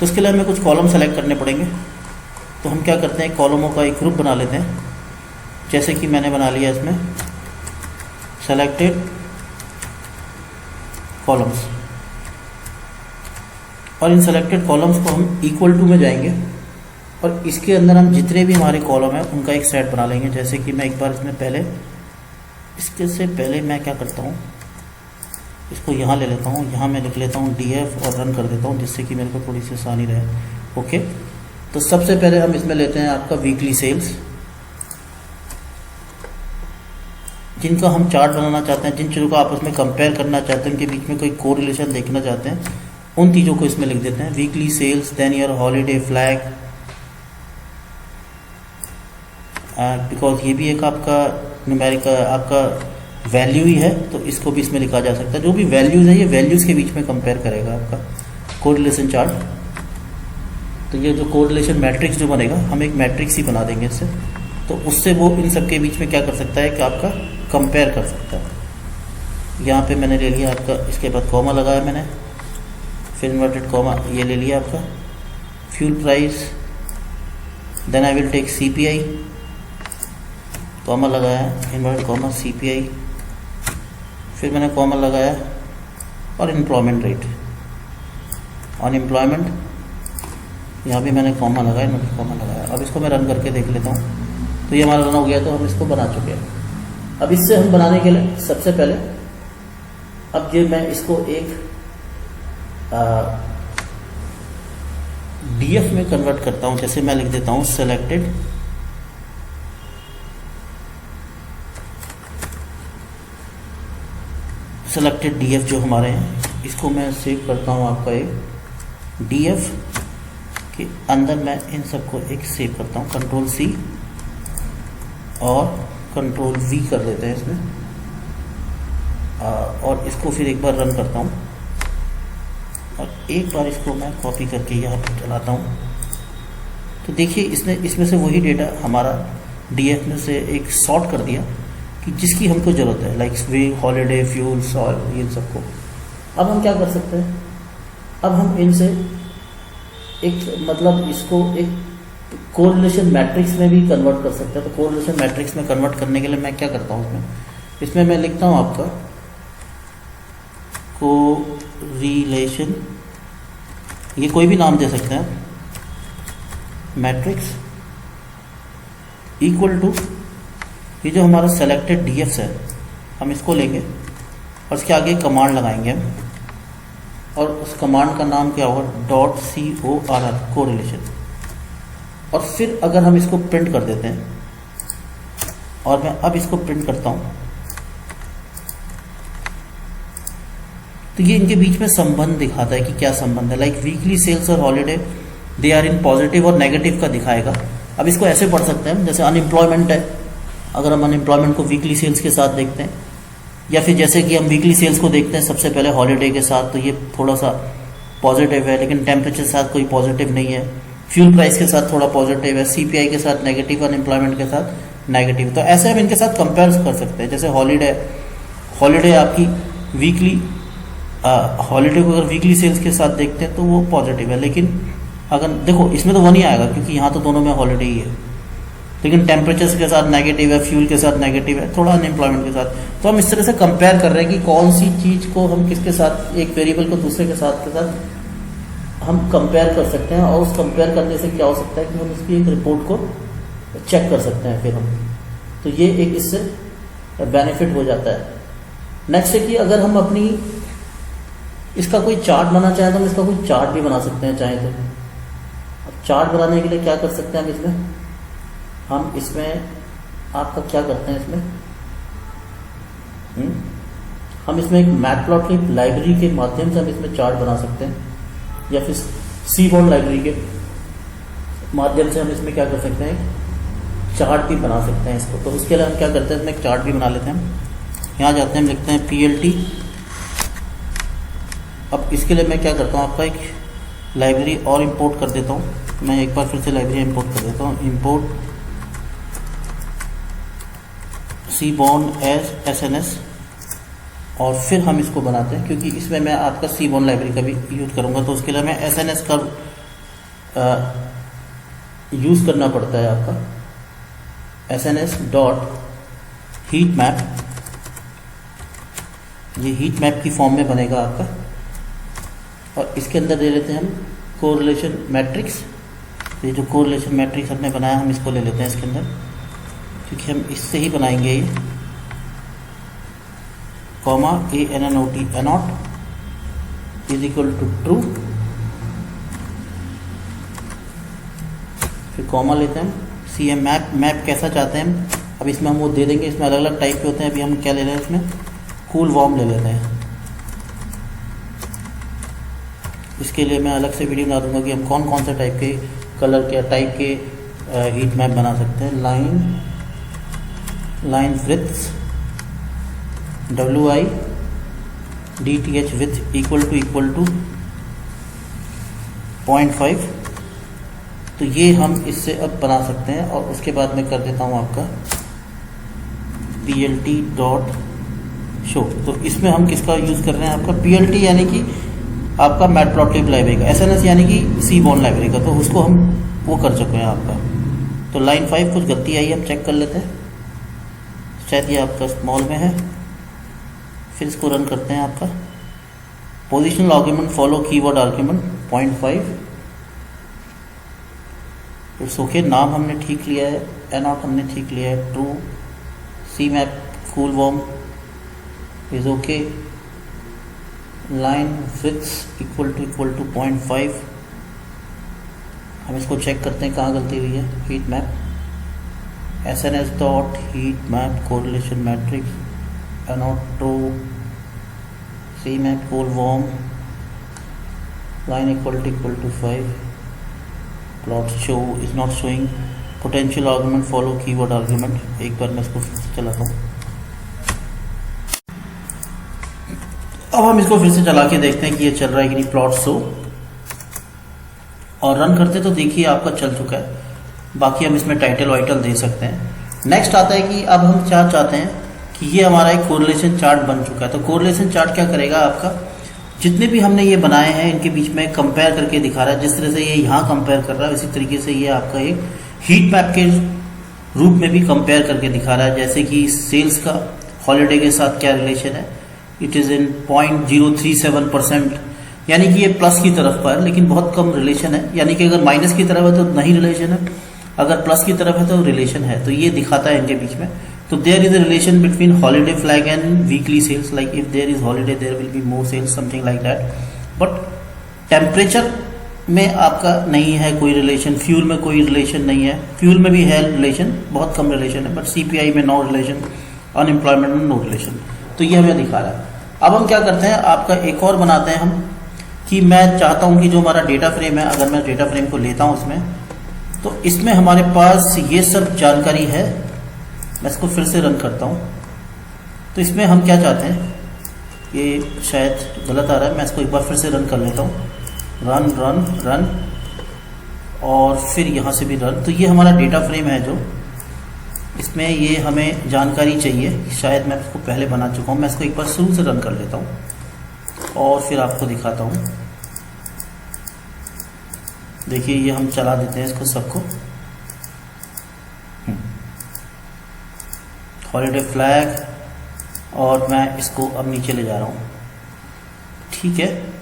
तो उसके लिए हमें कुछ कॉलम सेलेक्ट करने पड़ेंगे। तो हम क्या करते हैं, कॉलमों का एक ग्रुप बना लेते हैं, जैसे कि मैंने बना लिया इसमें सेलेक्टेड कॉलम्स, और इन सेलेक्टेड कॉलम्स को हम इक्वल टू में जाएंगे और इसके अंदर हम जितने भी हमारे कॉलम हैं उनका एक सेट बना लेंगे। जैसे कि मैं एक बार इसमें पहले, इसके से पहले मैं क्या करता हूँ, इसको यहाँ ले लेता हूँ, यहाँ मैं लिख लेता हूँ DF और रन कर देता हूँ, जिससे कि मेरे को थोड़ी सी आसानी रहे। ओके, तो सबसे पहले हम इसमें लेते हैं आपका वीकली सेल्स, जिनका हम चार्ट बनाना चाहते हैं, जिन चीज़ों को आपस में कंपेयर करना चाहते हैं, उनके बीच में कोई कोरिलेशन देखना चाहते हैं, उन चीज़ों को इसमें लिख देते हैं weekly sales, then your holiday flag, because ये भी एक आपका न्यूमेरिक आपका वैल्यू ही है, तो इसको भी इसमें लिखा जा सकता है। जो भी वैल्यूज़ है ये वैल्यूज़ के बीच में कंपेयर करेगा आपका कोरिलेशन चार्ट। तो ये जो कोरिलेशन मैट्रिक्स जो बनेगा, हम एक मैट्रिक्स ही बना देंगे इससे, तो उससे वो इन सब के बीच में क्या कर सकता है कि आपका कंपेयर कर सकता है। यहाँ पे मैंने ले लिया आपका, इसके बाद कॉमा लगाया मैंने, फिर इन्वर्टेड कॉमा ये ले लिया आपका fuel price, then I will take CPI, comma लगाया, इन्वर्टेड कॉमा CPI, फिर मैंने कॉमा लगाया और एम्प्लॉयमेंट रेट, अनएम्प्लॉयमेंट, यहाँ भी मैंने कॉमा लगाया, इन्वर्टेड कॉमा लगाया। अब इसको मैं रन करके देख लेता हूँ, तो ये हमारा रन हो गया, तो हम इसको बना चुके हैं। अब इससे हम बनाने के लिए सबसे पहले, अब ये मैं इसको एक DF में कन्वर्ट करता हूँ। जैसे मैं लिख देता हूँ सेलेक्टेड DF जो हमारे हैं, इसको मैं सेव करता हूँ आपका एक DF के अंदर, मैं इन सबको एक सेव करता हूँ, Ctrl+C और Ctrl+V कर देते हैं इसमें, और इसको फिर एक बार रन करता हूँ और एक बार इसको मैं कॉपी करके यहाँ पर चलाता हूँ। तो देखिए इसमें से वही डेटा हमारा DF में से एक सॉर्ट कर दिया कि जिसकी हमको ज़रूरत है, लाइक वे हॉलीडे फ्यूल्स और इन सबको। अब हम क्या कर सकते हैं, अब हम इनसे एक मतलब इसको एक कोरिलेशन मैट्रिक्स में भी कन्वर्ट कर सकते हैं। तो कोरिलेशन मैट्रिक्स में कन्वर्ट करने के लिए मैं क्या करता हूँ, इसमें मैं लिखता हूँ आपका कोरिलेशन, ये कोई भी नाम दे सकते हैं, मैट्रिक्स इक्वल टू, ये जो हमारा सेलेक्टेड DFs है हम इसको लेंगे और इसके आगे कमांड लगाएंगे हम, और उस कमांड का नाम क्या होगा, .corr, कोरिलेशन। और फिर अगर हम इसको प्रिंट कर देते हैं, और मैं अब इसको प्रिंट करता हूं, तो ये इनके बीच में संबंध दिखाता है कि क्या संबंध है। लाइक वीकली सेल्स और holiday they are in positive और नेगेटिव का दिखाएगा। अब इसको ऐसे पढ़ सकते हैं, जैसे अनएम्प्लॉयमेंट है, अगर हम अनएम्प्लॉयमेंट को वीकली सेल्स के साथ देखते हैं, या फिर जैसे कि हम वीकली सेल्स को देखते हैं सबसे पहले हॉलीडे के साथ, तो ये थोड़ा सा पॉजिटिव है, लेकिन टेम्परेचर के साथ कोई पॉजिटिव नहीं है। फ्यूल प्राइस के साथ थोड़ा पॉजिटिव है, CPI के साथ नेगेटिव, अनएम्प्लॉयमेंट के साथ नेगेटिव। तो ऐसे हम इनके साथ कंपेयर कर सकते हैं। जैसे हॉलीडे आपकी वीकली, हॉलीडे को अगर वीकली सेल्स के साथ देखते हैं तो वो पॉजिटिव है, लेकिन अगर देखो इसमें तो वन ही आएगा क्योंकि यहाँ तो दोनों में हॉलीडे ही है, लेकिन टेम्परेचर के साथ नेगेटिव है, फ्यूल के साथ नेगेटिव है, थोड़ा अनएम्प्लॉयमेंट के साथ। तो हम इस तरह से कंपेयर कर रहे हैं कि कौन सी चीज़ को हम किसके साथ, एक वेरिएबल को दूसरे के साथ हम कंपेयर कर सकते हैं। और उस कंपेयर करने से क्या हो सकता है कि हम उसकी एक रिपोर्ट को चेक कर सकते हैं फिर हम, तो ये एक इससे बेनिफिट हो जाता है। नेक्स्ट है कि अगर हम अपनी इसका कोई चार्ट बनाना चाहें तो हम इसका कोई चार्ट भी बना सकते हैं चाहे तो। अब चार्ट बनाने के लिए क्या कर सकते हैं हम इसमें आपका क्या करते हैं इसमें हम इसमें एक मैटप्लॉटलिब लाइब्रेरी के माध्यम से हम इसमें चार्ट बना सकते हैं, या फिर सीबॉर्न लाइब्रेरी के माध्यम से हम इसमें क्या कर सकते हैं, चार्ट भी बना सकते हैं इसको। तो उसके लिए हम क्या करते हैं, इसमें एक चार्ट भी बना लेते हैं। यहाँ जाते हैं, हम लिखते हैं PLT। अब इसके लिए मैं क्या करता हूँ, आपका एक लाइब्रेरी और इंपोर्ट कर देता हूँ। मैं एक बार फिर से लाइब्रेरी इंपोर्ट कर देता हूँ, इंपोर्ट सीबॉर्न एज SNS, और फिर हम इसको बनाते हैं क्योंकि इसमें मैं आपका सीबॉर्न लाइब्रेरी का भी यूज़ करूँगा। तो उसके लिए मैं SNS का यूज़ करना पड़ता है आपका, SNS डॉट हीट मैप ये हीट मैप की फॉर्म में बनेगा आपका। और इसके अंदर दे लेते हैं हम कोरिलेशन मैट्रिक्स। ये जो कोरिलेशन मैट्रिक्स हमने बनाया हम इसको ले लेते हैं इसके अंदर, क्योंकि हम इससे ही बनाएंगे ये। Comma ANNOT ANOT is equal to true, फिर कॉमा लेते हैं हम। CM मैप कैसा चाहते हैं हम, अब इसमें हम वो दे देंगे। इसमें अलग अलग टाइप के होते हैं, अभी हम क्या ले रहे हैं इसमें कूल वार्म ले लेते हैं। इसके लिए मैं अलग से वीडियो बना दूंगा कि हम कौन कौन से टाइप के कलर के टाइप के हीट मैप बना सकते हैं। Line width WI DTH with equal to 0.5। तो ये हम इससे अब बना सकते हैं। और उसके बाद मैं कर देता हूँ आपका PLT डॉट शो। तो इसमें हम किसका यूज़ कर रहे हैं, आपका PLT यानी कि आपका मैटप्लॉटलिब लाइब्रेरी का, SNS यानी कि सीबॉर्न लाइब्रेरी का। तो उसको हम वो कर चुके हैं आपका। तो लाइन 5 कुछ गलती आई, हम चेक कर लेते हैं, शायद ये आपका स्मॉल में है। फिर इसको रन करते हैं आपका। Positional argument follow keyword argument 0.5। It's okay, नाम हमने ठीक लिया है, एनॉट हमने ठीक लिया है, true. C map cool warm is okay. Line width equal to 0.5। हम इसको चेक करते हैं कहाँ गलती हुई है। Heat map SNS dot heat map correlation matrix annot true. C map cool warm line equal to 5। Plot show is not showing. Potential argument follow keyword argument. एक बार मैं इसको फिर से चलाता हूँ। अब हम इसको फिर से चला के देखते हैं कि ये चल रहा है कि नहीं। प्लॉट शो और रन करते तो देखिए आपका चल चुका है। बाकी हम इसमें टाइटल वाइटल दे सकते हैं। नेक्स्ट आता है कि अब हम क्या चाहते हैं कि ये हमारा एक कोरिलेशन चार्ट बन चुका है। तो कोरिलेशन चार्ट क्या करेगा, आपका जितने भी हमने ये बनाए हैं इनके बीच में कंपेयर करके दिखा रहा है। जिस तरह से ये यहाँ कंपेयर कर रहा है उसी तरीके से ये आपका एक हीट मैप के रूप में भी कंपेयर करके दिखा रहा है। जैसे कि सेल्स का हॉलीडे के साथ क्या रिलेशन है, इट इज इन 0.037%, यानी कि ये प्लस की तरफ पर है लेकिन बहुत कम रिलेशन है। यानी कि अगर माइनस की तरफ है तो नहीं रिलेशन है, अगर प्लस की तरफ है तो रिलेशन है। तो ये दिखाता है इनके बीच में। तो there is a relation between holiday flag and weekly sales. Like if there is holiday there will be more sales, something like that. But temperature में आपका नहीं है कोई रिलेशन, फ्यूल में कोई रिलेशन नहीं है। फ्यूल में भी है रिलेशन, बहुत कम रिलेशन है, बट CPI में नो रिलेशन, अनएम्प्लॉयमेंट में नो रिलेशन। तो ये हमें दिखा रहा है। अब हम क्या करते हैं, आपका एक और बनाते हैं हम कि मैं चाहता हूं कि जो हमारा डेटा फ्रेम है, अगर मैं डेटा फ्रेम को लेता हूं इसमें, तो इसमें हमारे पास ये सब जानकारी है। मैं इसको फिर से रन करता हूं। तो इसमें हम क्या चाहते हैं, ये शायद गलत आ रहा है, मैं इसको एक बार फिर से रन कर लेता हूं। रन रन रन और फिर यहां से भी रन। तो ये हमारा डेटा फ्रेम है जो इसमें ये हमें जानकारी चाहिए। शायद मैं इसको पहले बना चुका हूं। मैं इसको एक बार शुरू से रन कर लेता हूं और फिर आपको दिखाता हूं। देखिए ये हम चला देते हैं इसको सबको। हॉलीडे फ्लैग, और मैं इसको अब नीचे ले जा रहा हूं, ठीक है।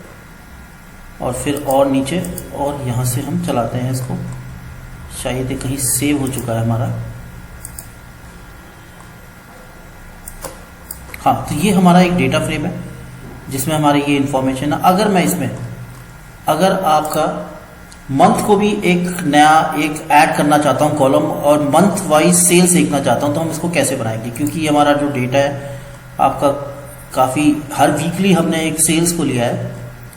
और फिर और नीचे, और यहां से हम चलाते हैं इसको। शायद ये कहीं सेव हो चुका है हमारा। हाँ, तो ये हमारा एक डेटा फ्रेम है जिसमें हमारी ये इंफॉर्मेशन है। अगर मैं इसमें, अगर आपका मंथ को भी एक नया एक ऐड करना चाहता हूं कॉलम, और मंथ वाइज सेल्स देखना चाहता हूं, तो हम इसको कैसे बनाएंगे? क्योंकि हमारा जो डेटा है आपका काफी, हर वीकली हमने एक सेल्स को लिया है,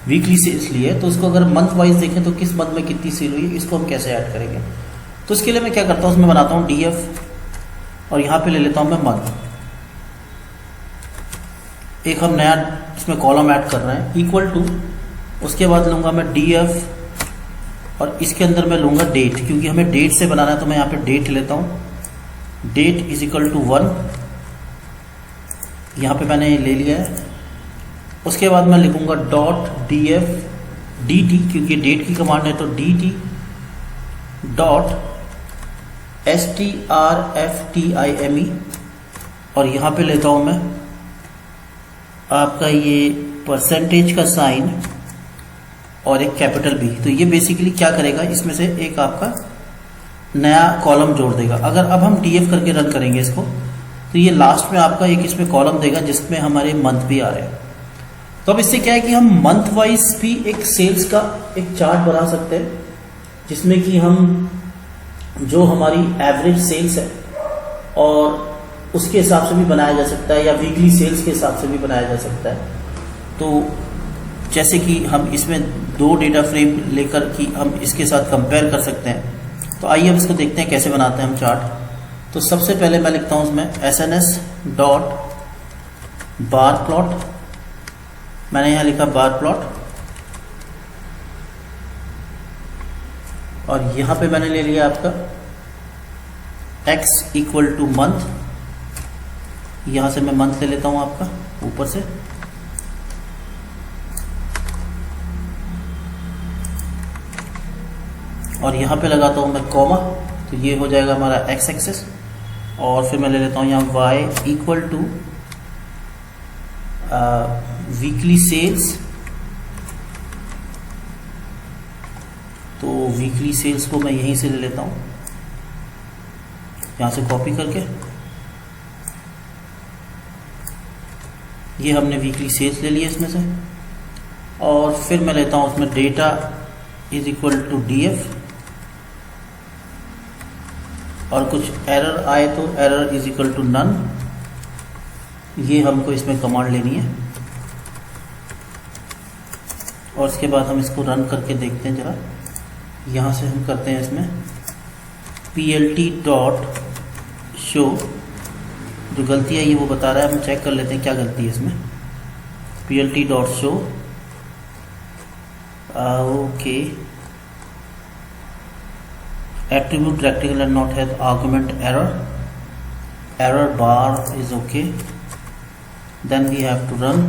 वीकली सेल्स लिए, तो उसको अगर मंथ वाइज देखें तो किस मंथ में कितनी सेल हुई, इसको हम कैसे ऐड करेंगे? तो इसके लिए मैं क्या करता हूं, उसमें बनाता हूं DF और यहां पे ले लेता हूं मैं मंथ। एक हम नया इसमें कॉलम ऐड कर रहे हैं, इक्वल टू, उसके बाद लूंगा मैं DF और इसके अंदर मैं लूंगा डेट, क्योंकि हमें डेट से बनाना है। तो मैं यहाँ पे डेट लेता हूं। डेट इज इक्वल टू 1, यहाँ पे मैंने ले लिया है। उसके बाद मैं लिखूंगा डॉट DF DT, क्योंकि डेट की कमांड है, तो DT डॉट STRFTIME, और यहाँ पे लेता हूं मैं आपका ये परसेंटेज का साइन और एक कैपिटल बी। तो ये बेसिकली क्या करेगा, इसमें से एक आपका नया कॉलम जोड़ देगा। अगर अब हम डीएफ करके रन करेंगे इसको, तो ये लास्ट में आपका एक इसमें कॉलम देगा जिसमें हमारे मंथ भी आ रहे हैं। तो अब इससे क्या है कि हम मंथ वाइज भी एक सेल्स का एक चार्ट बना सकते हैं, जिसमें कि हम जो हमारी एवरेज सेल्स है और उसके हिसाब से भी बनाया जा सकता है, या वीकली सेल्स के हिसाब से भी बनाया जा सकता है। तो जैसे कि हम इसमें 2 डेटा फ्रेम लेकर कि हम इसके साथ कंपेयर कर सकते हैं। तो आइए अब इसको देखते हैं कैसे बनाते हैं हम चार्ट। तो सबसे पहले मैं लिखता हूं उसमें SNS डॉट बार प्लॉट। मैंने यहां लिखा बार प्लॉट, और यहां पे मैंने ले लिया आपका x इक्वल टू मंथ। यहां से मैं मंथ ले लेता हूं आपका ऊपर से, और यहां पे लगाता हूं मैं कॉमा। तो ये हो जाएगा हमारा x एक्सिस, और फिर मैं ले लेता हूं यहां y equal to weekly sales. तो वीकली सेल्स को मैं यहीं से ले लेता हूं, यहां से कॉपी करके। ये हमने वीकली सेल्स ले लिया इसमें से, और फिर मैं लेता हूं उसमें data is equal to DF, और कुछ एरर आए तो error is equal to none. ये हमको इसमें कमांड लेनी है, और उसके बाद हम इसको रन करके देखते हैं जरा। यहां से हम करते हैं इसमें plt डॉट शो। जो गलती है ये वो बता रहा है, हम चेक कर लेते हैं क्या गलती है इसमें। plt dot show, okay, attribute rectangle and not has argument error bar is okay, then we have to run।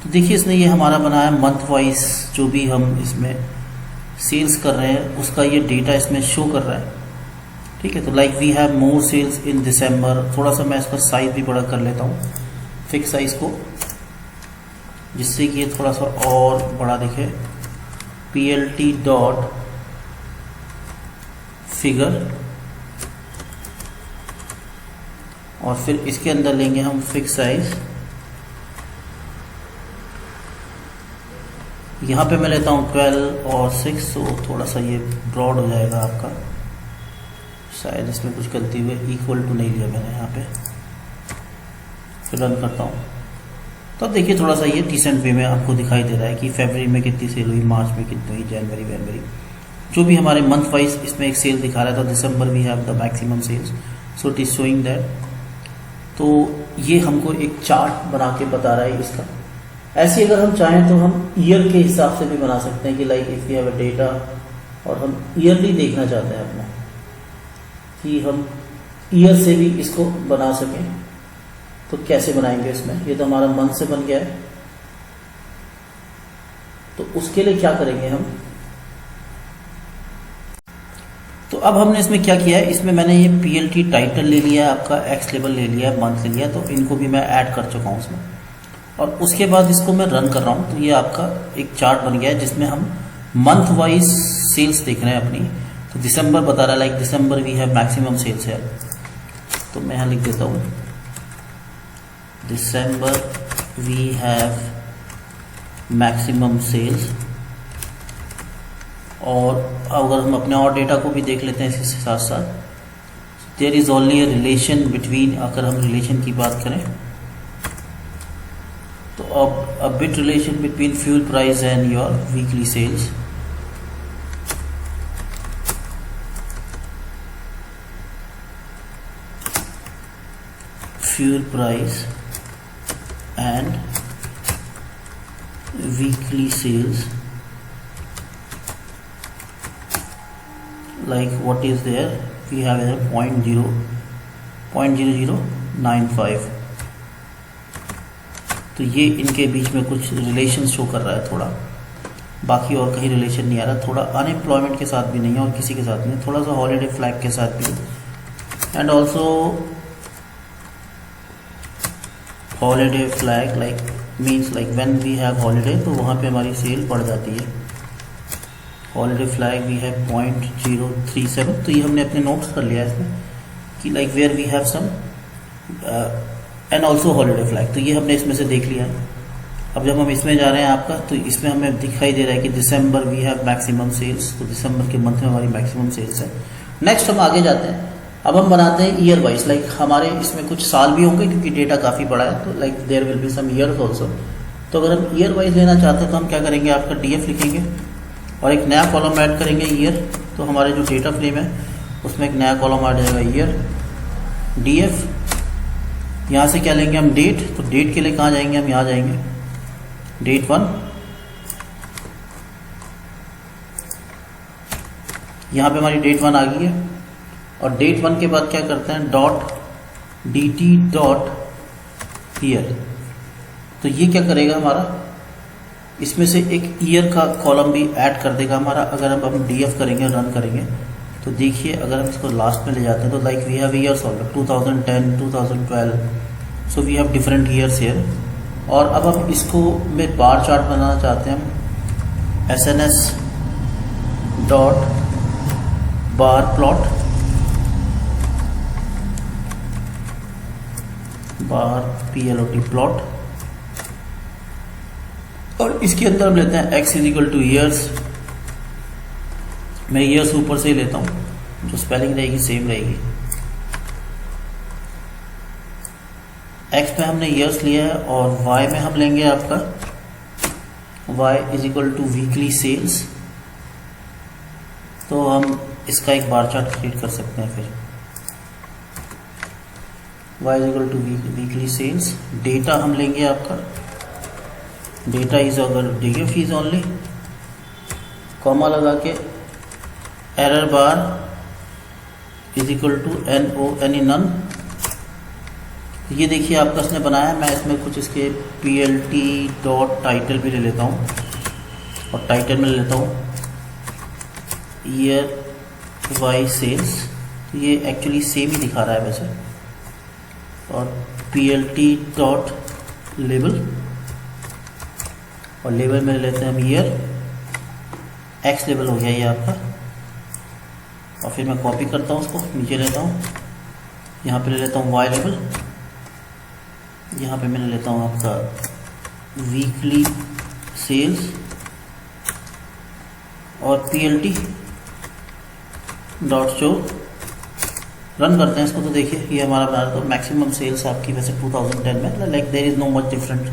तो देखिए इसने ये हमारा बनाया मंथ वाइज, जो भी हम इसमें सेल्स कर रहे हैं उसका ये डेटा इसमें शो कर रहा है। ठीक है, तो like we have more sales in December. थोड़ा सा मैं इसका साइज भी बड़ा कर लेता हूँ, फिक्स साइज को, जिससे कि ये थोड़ा सा और बड़ा दिखे। plt डॉट फिगर, और फिर इसके अंदर लेंगे हम फिक्स साइज। यहां पे मैं लेता हूं 12 और 6, तो थोड़ा सा ये ब्रॉड हो जाएगा आपका, शायद इसमें कुछ गलती हुई, इक्वल टू नहीं लिया मैंने यहाँ पे। फिर रन करता हूँ, तो अब देखिए थोड़ा सा ये डिसेंट वे में आपको दिखाई दे रहा है कि फरवरी में कितनी सेल हुई, मार्च में कितनी हुई, जनवरी, जो भी हमारे मंथ वाइज इसमें एक सेल दिखा रहा था। December we have the maximum sales, so it is showing that. तो ये हमको एक चार्ट बना के बता रहा है इसका। ऐसे अगर हम चाहें तो हम ईयर के हिसाब से भी बना सकते हैं कि like if you have a data और हम ईयरली देखना चाहते हैं अपना, कि हम ईयर से भी इसको बना सकें, तो कैसे बनाएंगे इसमें। ये तो हमारा मंथ से बन गया है, तो उसके लिए क्या करेंगे हम। तो अब हमने इसमें क्या किया है, इसमें मैंने ये plt टाइटल ले लिया है, आपका एक्स लेवल ले लिया है, मंथ ले लिया, तो इनको भी मैं ऐड कर चुका हूं उसमें। और उसके बाद इसको मैं रन कर रहा हूं, तो ये आपका एक चार्ट बन गया है जिसमें हम मंथ वाइज सेल्स देख रहे हैं अपनी। तो दिसंबर बता रहा है, like December we have maximum sales है, तो मैं यहां लिख देता हूं December we have maximum sales. और अगर हम अपने और डेटा को भी देख लेते हैं इसके साथ साथ, there is only a relation between, अगर हम रिलेशन की बात करें तो अब a bit relation between fuel price and your weekly sales. Fuel price and weekly sales, like what is there, we have a 0.0095। तो ये इनके बीच में कुछ रिलेशन शो कर रहा है थोड़ा, बाकी और कहीं रिलेशन नहीं आ रहा। थोड़ा अनएम्प्लॉयमेंट के साथ भी नहीं है और किसी के साथ नहीं, थोड़ा सा हॉलीडे फ्लैग के साथ भी, and also holiday flag like means like when we have holiday, तो वहाँ पे हमारी सेल बढ़ जाती है। हॉलीडे फ्लैग वी हैव 0.037, तो ये हमने अपने नोट्स कर लिया है इसमें कि like where we have some and also holiday flag, तो ये हमने इसमें से देख लिया है। अब जब हम इसमें जा रहे हैं आपका, तो इसमें हमें दिखाई दे रहा है कि दिसंबर वी हैव मैक्सिमम सेल्स, तो दिसंबर के मंथ में हमारी मैक्सिमम सेल्स है। नेक्स्ट हम आगे जाते हैं, अब हम बनाते हैं ईयर वाइज, लाइक हमारे इसमें कुछ साल भी होंगे क्योंकि डेटा काफ़ी बड़ा है, तो like there will be some years also. तो अगर हम ईयर वाइज लेना चाहते हैं तो हम क्या करेंगे, आपका DF लिखेंगे और एक नया कॉलम ऐड करेंगे ईयर, तो हमारे जो डेटा फ्रेम है उसमें एक नया कॉलम आ जाएगा ईयर DF। यहाँ से क्या लेंगे हम, डेट, तो डेट के लिए कहाँ जाएंगे हम, यहाँ जाएंगे डेट 1, यहाँ पे हमारी डेट 1 आ गई है। और डेट 1 के बाद क्या करते हैं, .dt ईयर, तो ये क्या करेगा हमारा, इसमें से एक ईयर का कॉलम भी ऐड कर देगा हमारा। अगर अब हम DF करेंगे, रन करेंगे, तो देखिए अगर हम इसको लास्ट में ले जाते हैं तो like we have years also 2010, 2012, so we have different years here. और अब हम इसको में बार चार्ट बनाना चाहते हैं हम, SNS डॉट बार प्लॉट, बार PLOT प्लॉट, और इसके अंदर हम लेते हैं x इजिकल टू ईयर्स। मैं ईयर्स ऊपर से ही लेता हूँ, जो स्पेलिंग रहेगी सेम रहेगी। x में हमने ईयर्स लिया है और y में हम लेंगे आपका y equal to weekly sales, तो हम इसका एक बार चार्ट क्रिएट कर सकते हैं। फिर y equal to weekly sales, data हम लेंगे आपका, डेटा इज अगर DF इज ओनली, कॉमा लगा के error bar equal to NONE none. ये देखिए आपका इसने बनाया है, मैं इसमें कुछ इसके PLT डॉट टाइटल भी ले लेता हूँ, और टाइटल में ले लेता हूँ ईयर वाई सेल्स, तो ये एक्चुअली सेम ही दिखा रहा है वैसे। और PLT डॉट लेबल, और लेबल में लेते हैं हम ईयर, X लेबल हो गया ये आपका। और फिर मैं कॉपी करता हूँ उसको, नीचे लेता हूँ, यहाँ पे ले लेता हूँ Y लेबल, यहाँ पे मैंने लेता हूँ आपका वीकली सेल्स, और PLT डॉट शो, रन करते हैं इसको, तो देखिए ये हमारा बना रहा, तो मैक्सिमम सेल्स आपकी वैसे 2010 में, like there is no much different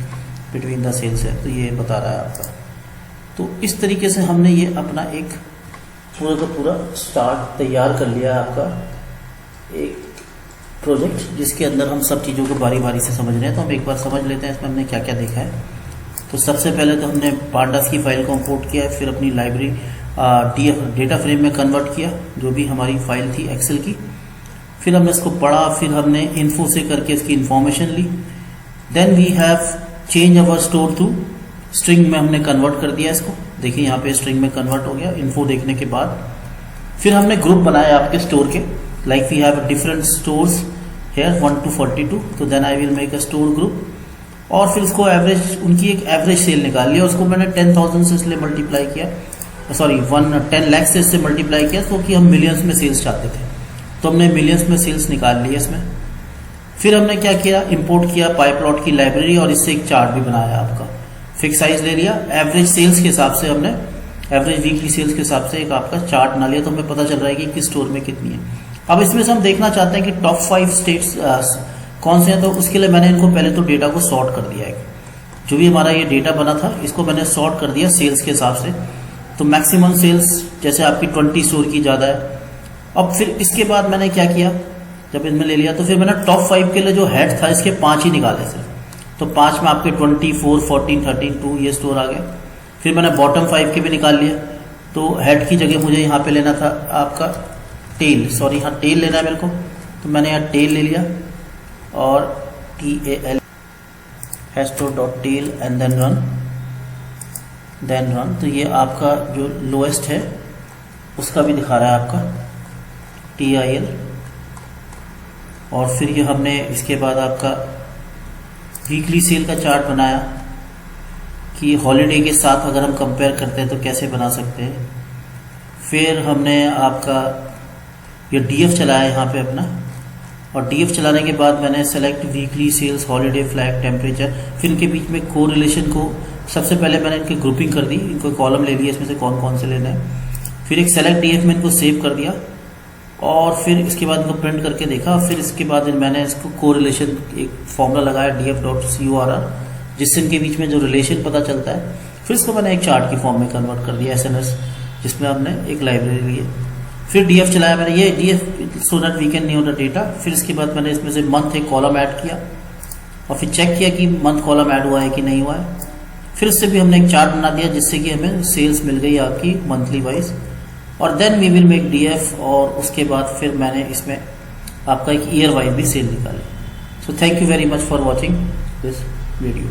between the sales है, तो ये बता रहा है आपका। तो इस तरीके से हमने ये अपना एक पूरा का पूरा स्टार्ट तैयार कर लिया है आपका एक प्रोजेक्ट, जिसके अंदर हम सब चीज़ों को बारी बारी से समझ रहे हैं। तो हम एक बार समझ लेते हैं इसमें हमने क्या क्या देखा है। तो सबसे पहले तो हमने पांडास की फाइल को इंपोर्ट किया है, फिर अपनी लाइब्रेरी डेटा फ्रेम में कन्वर्ट किया, जो भी हमारी फाइल थी एक्सेल की, फिर हमने इसको पढ़ा, फिर हमने इन्फो से करके इसकी इंफॉर्मेशन ली। Then we have change our store to string में हमने कन्वर्ट कर दिया इसको, देखिए यहाँ पे स्ट्रिंग में कन्वर्ट हो गया इन्फो देखने के बाद। फिर हमने ग्रुप बनाया आपके स्टोर के, like we have different stores here 1 to 42, तो then I will make a store group. और फिर उसको एवरेज, उनकी एक एवरेज सेल निकाल लिया, उसको मैंने 10,000 से इसलिए मल्टीप्लाई किया, सॉरी 10 लाख से इससे मल्टीप्लाई किया, तो कि हम मिलियंस में सेल्स चाहते थे, तो हमने मिलियंस में सेल्स निकाल लिया इसमें। फिर हमने क्या किया, इंपोर्ट किया पाइप्लॉट की लाइब्रेरी, और इससे एक चार्ट भी बनाया आपका, फिक्स साइज ले लिया, एवरेज सेल्स के हिसाब से हमने, एवरेज वीकली सेल्स के हिसाब से एक आपका चार्ट बना लिया, तो हमें पता चल रहा है कि किस स्टोर में कितनी है। अब इसमें से हम देखना चाहते हैं कि टॉप 5 स्टेट्स कौन से हैं, तो उसके लिए मैंने इनको पहले तो डेटा को सॉर्ट कर दिया है। जो भी हमारा ये डेटा बना था इसको मैंने सॉर्ट कर दिया सेल्स के हिसाब से। तो मैक्सिमम सेल्स जैसे आपकी 20 स्टोर की ज़्यादा है। अब फिर इसके बाद मैंने क्या किया, जब इनमें ले लिया तो फिर मैंने टॉप 5 के लिए जो हेड था इसके 5 ही निकाले सिर्फ, तो 5 में आपके 24, 14, 13, 2 ये स्टोर आ गए। फिर मैंने बॉटम 5 के भी निकाल लिया, तो हेड की जगह मुझे यहाँ पे लेना था आपका टेल, सॉरी यहाँ टेल लेना है मेरे को, तो मैंने यहाँ टेल ले लिया और TAL #tail and then run. तो ये आपका जो लोएस्ट है उसका भी दिखा रहा है आपका TIL। और फिर ये हमने इसके बाद आपका वीकली सेल का चार्ट बनाया कि हॉलीडे के साथ अगर हम कंपेयर करते हैं तो कैसे बना सकते हैं। फिर हमने आपका ये डीएफ चलाया यहाँ पे अपना, और डीएफ चलाने के बाद मैंने select weekly sales, holiday, flag, temperature, फिर इनके बीच में कोरिलेशन को सबसे पहले मैंने इनकी ग्रुपिंग कर दी, इनको कॉलम ले लिया, इसमें से कौन कौन से लेने हैं। फिर एक सेलेक्ट डीएफ में इनको सेव कर दिया और फिर इसके बाद इनको प्रिंट करके देखा। फिर इसके बाद मैंने इसको कोरिलेशन एक फॉर्मूला लगाया df.curr, जिससे इनके बीच में जो रिलेशन पता चलता है। फिर इसको मैंने एक चार्ट की फॉर्म में कन्वर्ट कर दिया SNS, जिसमें हमने एक लाइब्रेरी ली है। फिर डीएफ चलाया मैंने, ये DF so that we can new the data. फिर इसके बाद मैंने इसमें से मंथ एक कॉलम ऐड किया और फिर चेक किया कि मंथ कॉलम ऐड हुआ है कि नहीं हुआ है। फिर उससे भी हमने एक चार्ट बना दिया जिससे कि हमें सेल्स मिल गई आपकी मंथली वाइज। और then we will make DF, और उसके बाद फिर मैंने इसमें आपका एक ईयर वाइज भी सेल निकाली। So thank you very much for watching this video.